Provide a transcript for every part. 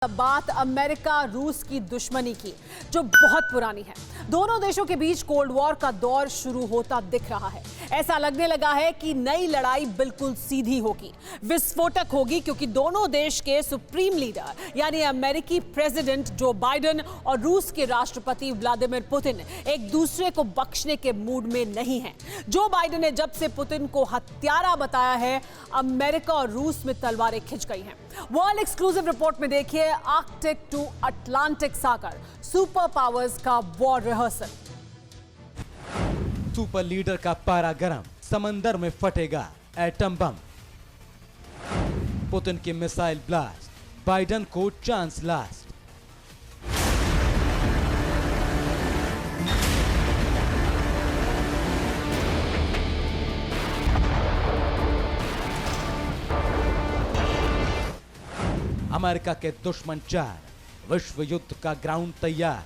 बात अमेरिका रूस की दुश्मनी की, जो बहुत पुरानी है। दोनों देशों के बीच कोल्ड वॉर का दौर शुरू होता दिख रहा है। ऐसा लगने लगा है कि नई लड़ाई बिल्कुल सीधी होगी, विस्फोटक होगी, क्योंकि दोनों देश के सुप्रीम लीडर यानी अमेरिकी प्रेसिडेंट जो बाइडेन और रूस के राष्ट्रपति व्लादिमीर पुतिन एक दूसरे को बख्शने के मूड में नहीं हैं। जो बाइडेन ने जब से पुतिन को हत्यारा बताया है, अमेरिका और रूस में तलवारें खिंच गई हैं। वर्ल्ड एक्सक्लूसिव रिपोर्ट में देखिए आर्कटिक टू अटलांटिक सागर, सुपर पावर्स का वॉर रिहर्सल। सुपर लीडर का पारा गरम, समंदर में फटेगा एटम बम। पुतिन की मिसाइल ब्लास्ट, बाइडेन को चांस लास्ट। अमेरिका के दुश्मन चार, विश्व युद्ध का ग्राउंड तैयार।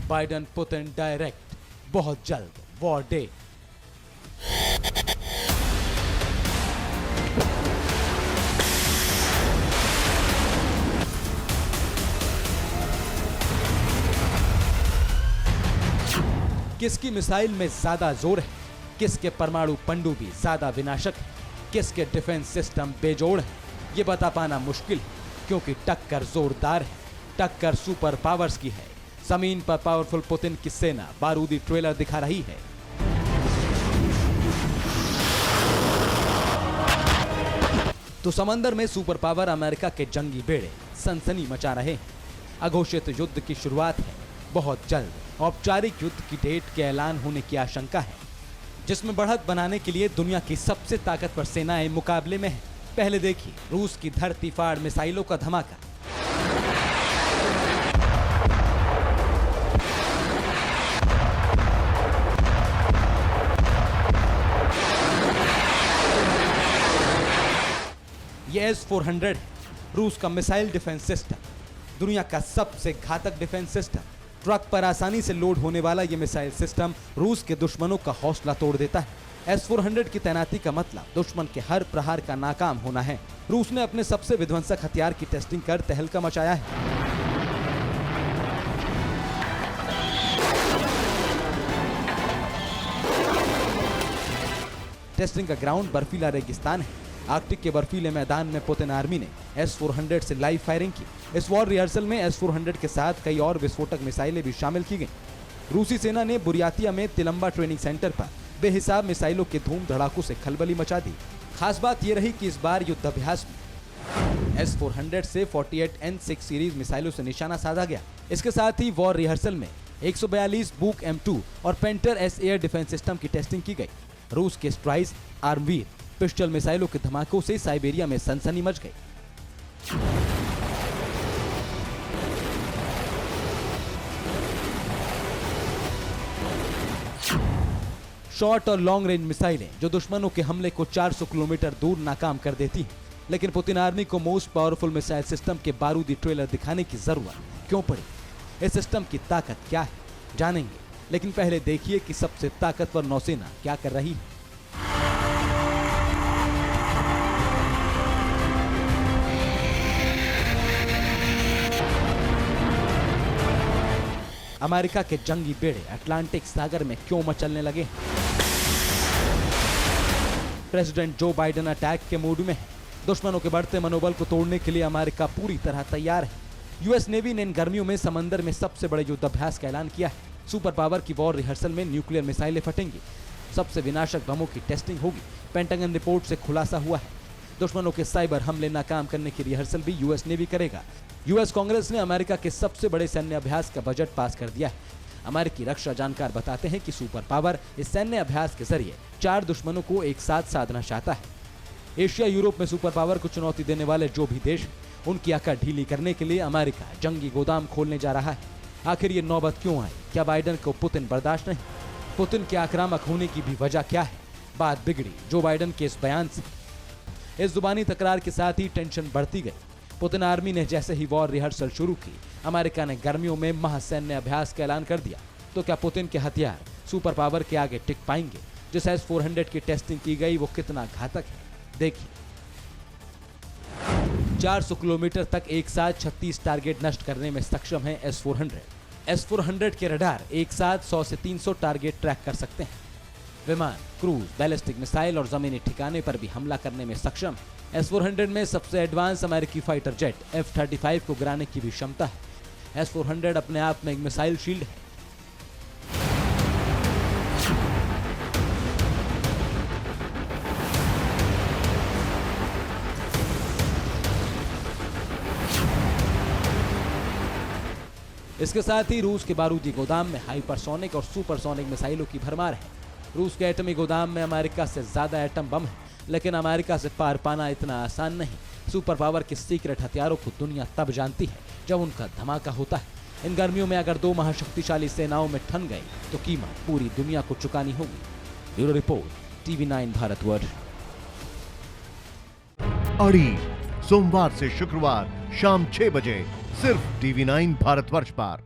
बाइडेन पुतिन डायरेक्ट, बहुत जल्द वॉर डे। किसकी मिसाइल में ज्यादा जोर है, किसके परमाणु पनडुब्बी ज्यादा विनाशक है, किसके डिफेंस सिस्टम बेजोड़ है, ये बता पाना मुश्किल है, क्योंकि टक्कर जोरदार है, टक्कर सुपर पावर्स की है। जमीन पर पावरफुल पुतिन की सेना बारूदी ट्रेलर दिखा रही है। तो समंदर में सुपर पावर अमेरिका के जंगी बेड़े सनसनी मचा रहे हैं। अघोषित युद्ध की शुरुआत है, बहुत जल्द औपचारिक युद्ध की डेट के ऐलान होने की आशंका है, जिसमें बढ़त बनाने के लिए दुनिया की सबसे ताकतवर सेनाएं मुकाबले में हैं। पहले देखिए रूस की धरती फाड़ मिसाइलों का धमाका। ये S-400 है, रूस का मिसाइल डिफेंस सिस्टम, दुनिया का सबसे घातक डिफेंस सिस्टम। ट्रक पर आसानी से लोड होने वाला यह मिसाइल सिस्टम रूस के दुश्मनों का हौसला तोड़ देता है। S-400 की तैनाती का मतलब दुश्मन के हर प्रहार का नाकाम होना है। रूस ने अपने सबसे विध्वंसक हथियार की टेस्टिंग कर तहलका मचाया है। टेस्टिंग का ग्राउंड बर्फीला रेगिस्तान है। आर्कटिक के बर्फीले मैदान में पुतिन आर्मी ने S-400 से लाइव फायरिंग की। इस वॉर रिहर्सल में S-400 के साथ कई और विस्फोटक मिसाइलें भी शामिल की गईं। रूसी सेना ने बुरियातिया में तिलंबा ट्रेनिंग सेंटर पर बेहिसाब मिसाइलों के धूम धड़ाकों से खलबली मचा दी। खास बात यह रही कि इस बार युद्धाभ्यास में S-400 से 48 N6 सीरीज मिसाइलों से निशाना साधा गया। इसके साथ ही वॉर रिहर्सल में 142 बुक M2 और painter S air defence system की टेस्टिंग की गई। रूस के स्ट्राइस, आर्मवीर, पिस्टल मिसाइलों के धमाकों से साइबेरिया में सनसनी मच गई। शॉर्ट और लॉन्ग रेंज मिसाइलें जो दुश्मनों के हमले को 400 किलोमीटर दूर नाकाम कर देती हैं। लेकिन पुतिन आर्मी को मोस्ट पावरफुल मिसाइल सिस्टम के बारूदी ट्रेलर दिखाने की जरूरत क्यों पड़ी? इस सिस्टम की ताकत क्या है, जानेंगे। लेकिन पहले देखिए कि सबसे ताकतवर नौसेना क्या कर रही है। अमेरिका के जंगी बेड़े अटलांटिक सागर में क्यों मचलने लगे? प्रेसिडेंट जो बाइडेन अटैक के मूड में है। दुश्मनों के बढ़ते मनोबल को तोड़ने के लिए अमेरिका पूरी तरह तैयार है। यूएस नेवी ने इन गर्मियों में समंदर में सबसे बड़े युद्धाभ्यास का ऐलान किया है। सुपर पावर की वॉर रिहर्सल में न्यूक्लियर मिसाइलें फटेंगी, सबसे विनाशक बमों की टेस्टिंग होगी। पेंटागन रिपोर्ट से खुलासा हुआ है, दुश्मनों के साइबर हमले नाकाम करने की रिहर्सल भी यूएस नेवी करेगा। यूएस कांग्रेस ने अमेरिका के सबसे बड़े सैन्य अभ्यास का बजट पास कर दिया है। अमेरिकी रक्षा जानकार बताते हैं कि सुपर पावर इस सैन्य अभ्यास के जरिए 4 दुश्मनों को एक साथ साधना चाहता है। एशिया, यूरोप में सुपर पावर को चुनौती देने वाले जो भी देश उनकी अकड़ ढीली करने के लिए अमेरिका जंगी गोदाम खोलने जा रहा है। आखिर ये नौबत क्यों आई? क्या बाइडेन को पुतिन बर्दाश्त नहीं? पुतिन के आक्रामक होने की भी वजह क्या है? बात बिगड़ी जो बाइडेन के इस बयान से। इस जुबानी तकरार के साथ ही टेंशन बढ़ती गई। पुतिन आर्मी ने जैसे ही वॉर रिहर्सल शुरू की, अमेरिका ने गर्मियों में महासैन्य अभ्यास का ऐलान कर दिया। तो क्या पुतिन के हथियार सुपर पावर के आगे टिक पाएंगे? जिस S-400 की टेस्टिंग की गई वो कितना घातक है, देखिए। 400 किलोमीटर तक एक साथ 36 टारगेट नष्ट करने में सक्षम है S-400। S-400 के रडार एक साथ 100 से 300 टारगेट ट्रैक कर सकते हैं। विमान, क्रूज, बैलिस्टिक मिसाइल और जमीनी ठिकाने पर भी हमला करने में सक्षम है। S-400 में सबसे एडवांस अमेरिकी फाइटर जेट F-35 को गिराने की भी क्षमता है। S-400 अपने आप में एक मिसाइल शील्ड है। इसके साथ ही रूस के बारूदी गोदाम में हाइपरसोनिक और सुपरसोनिक मिसाइलों की भरमार है। रूस के एटमी गोदाम में अमेरिका से ज्यादा एटम बम है, लेकिन अमेरिका से पार पाना इतना आसान नहीं। सुपर पावर के सीक्रेट हथियारों को दुनिया तब जानती है जब उनका धमाका होता है। इन गर्मियों में अगर दो महाशक्तिशाली सेनाओं में ठन गए तो कीमत पूरी दुनिया को चुकानी होगी। Bureau report, TV9 Bharatvarsh. अड़ी सोमवार से शुक्रवार शाम 6 बजे सिर्फ TV9 भारतवर्ष पर।